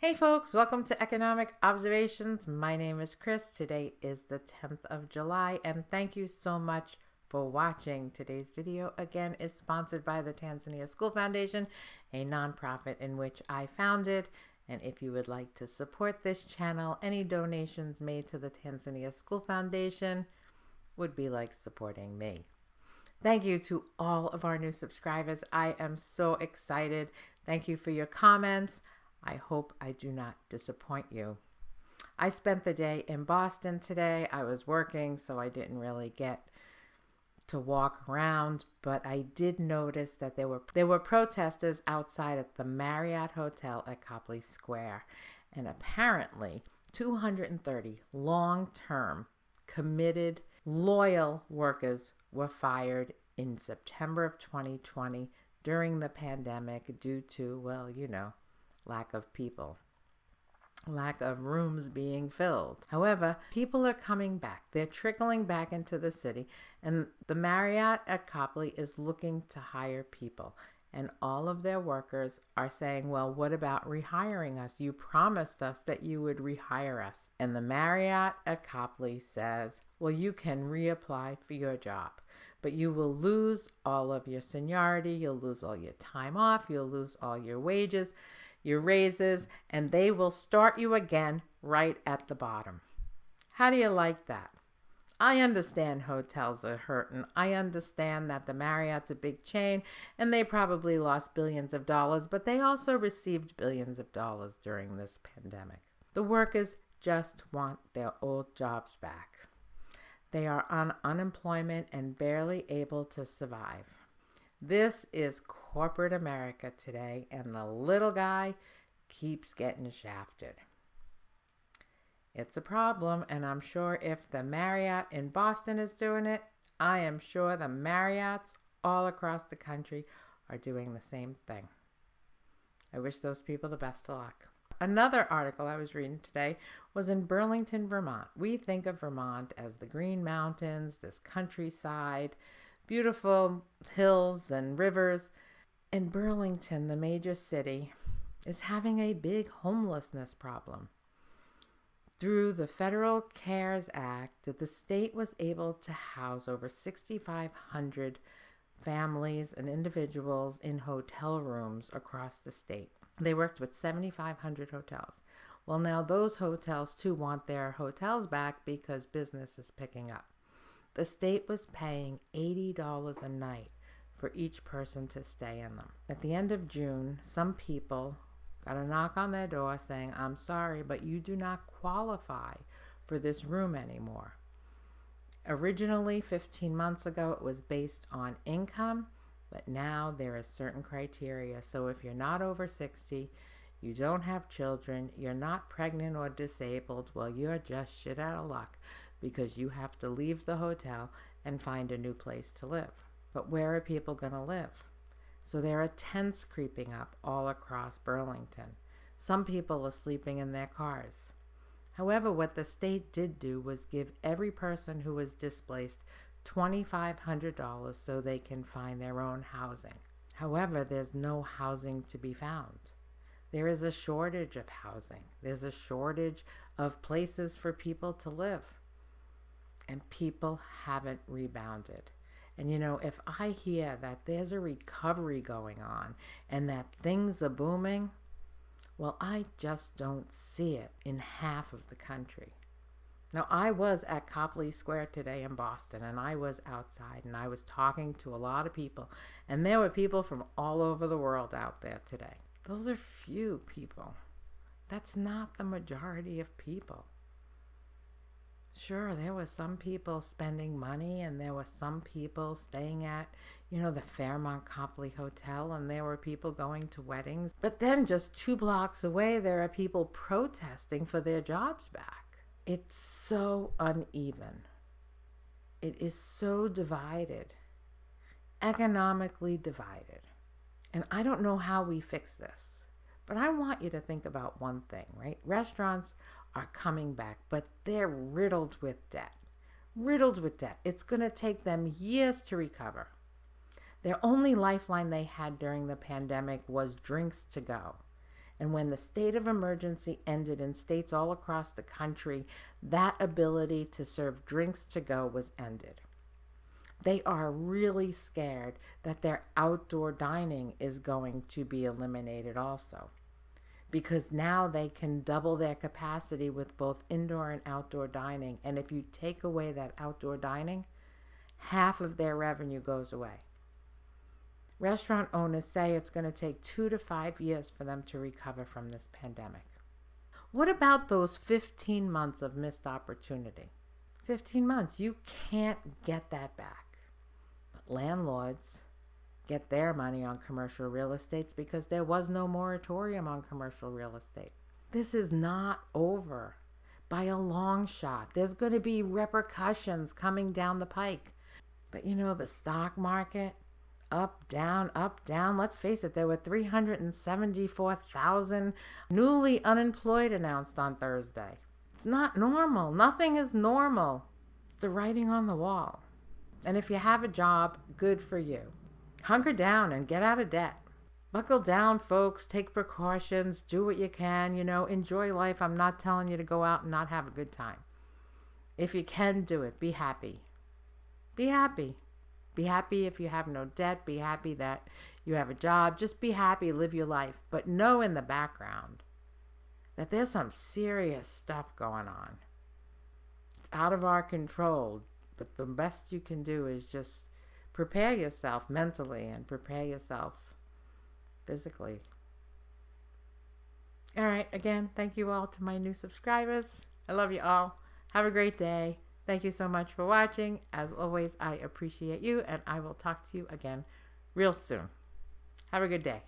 Hey folks, welcome to Economic Observations. My name is Chris. Today is the 10th of July and thank you so much for watching. Today's video again is sponsored by the Tanzania School Foundation, a nonprofit in which I founded. And if you would like to support this channel, any donations made to the Tanzania School Foundation would be like supporting me. Thank you to all of our new subscribers. I am so excited. Thank you for your comments. I hope I do not disappoint you. I spent the day in Boston today. I was working, so I didn't really get to walk around, but I did notice that there were protesters outside at the Marriott Hotel at Copley Square, and apparently 230 long-term, committed, loyal workers were fired in September of 2020 during the pandemic due to, well, you know, lack of people, lack of rooms being filled. However, people are coming back. They're trickling back into the city, and the Marriott at Copley is looking to hire people. And all of their workers are saying, well, what about rehiring us? You promised us that you would rehire us. And the Marriott at Copley says, well, you can reapply for your job, but you will lose all of your seniority. You'll lose all your time off. You'll lose all your wages, your raises, and they will start you again right at the bottom. How do you like that? I understand hotels are hurting. I understand that the Marriott's a big chain and they probably lost billions of dollars, but they also received billions of dollars during this pandemic. The workers just want their old jobs back. They are on unemployment and barely able to survive. This is corporate America today, and the little guy keeps getting shafted. It's a problem, and I'm sure if the Marriott in Boston is doing it, I am sure the Marriotts all across the country are doing the same thing. I wish those people the best of luck. Another article I was reading today was in Burlington, Vermont. We think of Vermont as the Green Mountains, this countryside, beautiful hills and rivers. In Burlington, the major city, is having a big homelessness problem. Through the Federal CARES Act, the state was able to house over 6,500 families and individuals in hotel rooms across the state. They worked with 7,500 hotels. Well, now those hotels too want their hotels back because business is picking up. The state was paying $80 a night for each person to stay in them. At the end of June, some people got a knock on their door saying, I'm sorry, but you do not qualify for this room anymore. Originally, 15 months ago, it was based on income, but now there is certain criteria. So if you're not over 60, you don't have children, you're not pregnant or disabled, well, you're just shit out of luck because you have to leave the hotel and find a new place to live. But where are people going to live? So there are tents creeping up all across Burlington. Some people are sleeping in their cars. However, what the state did do was give every person who was displaced $2,500 so they can find their own housing. However, there's no housing to be found. There is a shortage of housing. There's a shortage of places for people to live. And people haven't rebounded. And you know, if I hear that there's a recovery going on and that things are booming, well, I just don't see it in half of the country. Now, I was at Copley Square today in Boston, and I was outside, and I was talking to a lot of people, and there were people from all over the world out there today. Those are few people. That's not the majority of people. Sure, there were some people spending money, and there were some people staying at, the Marriott Copley Hotel, and there were people going to weddings. But then just 2 blocks away, there are people protesting for their jobs back. It's so uneven. It is so divided, economically divided. And I don't know how we fix this, but I want you to think about one thing, right? Restaurants are coming back, but they're riddled with debt. Riddled with debt. It's going to take them years to recover. Their only lifeline they had during the pandemic was drinks to go. And when the state of emergency ended in states all across the country, that ability to serve drinks to go was ended. They are really scared that their outdoor dining is going to be eliminated also, because now they can double their capacity with both indoor and outdoor dining. And if you take away that outdoor dining, half of their revenue goes away. Restaurant owners say it's going to take 2 to 5 years for them to recover from this pandemic. What about those 15 months of missed opportunity? 15 months, you can't get that back. But landlords get their money on commercial real estate because there was no moratorium on commercial real estate. This is not over by a long shot. There's going to be repercussions coming down the pike. But the stock market, up, down, up, down. Let's face it, there were 374,000 newly unemployed announced on Thursday. It's not normal. Nothing is normal. It's the writing on the wall. And if you have a job, good for you. Hunker down and get out of debt. Buckle down, folks. Take precautions. Do what you can. Enjoy life. I'm not telling you to go out and not have a good time. If you can do it, be happy. Be happy. Be happy if you have no debt. Be happy that you have a job. Just be happy, live your life. But know in the background that there's some serious stuff going on. It's out of our control. But the best you can do is just prepare yourself mentally and prepare yourself physically. All right. Again, thank you all to my new subscribers. I love you all. Have a great day. Thank you so much for watching. As always, I appreciate you, and I will talk to you again real soon. Have a good day.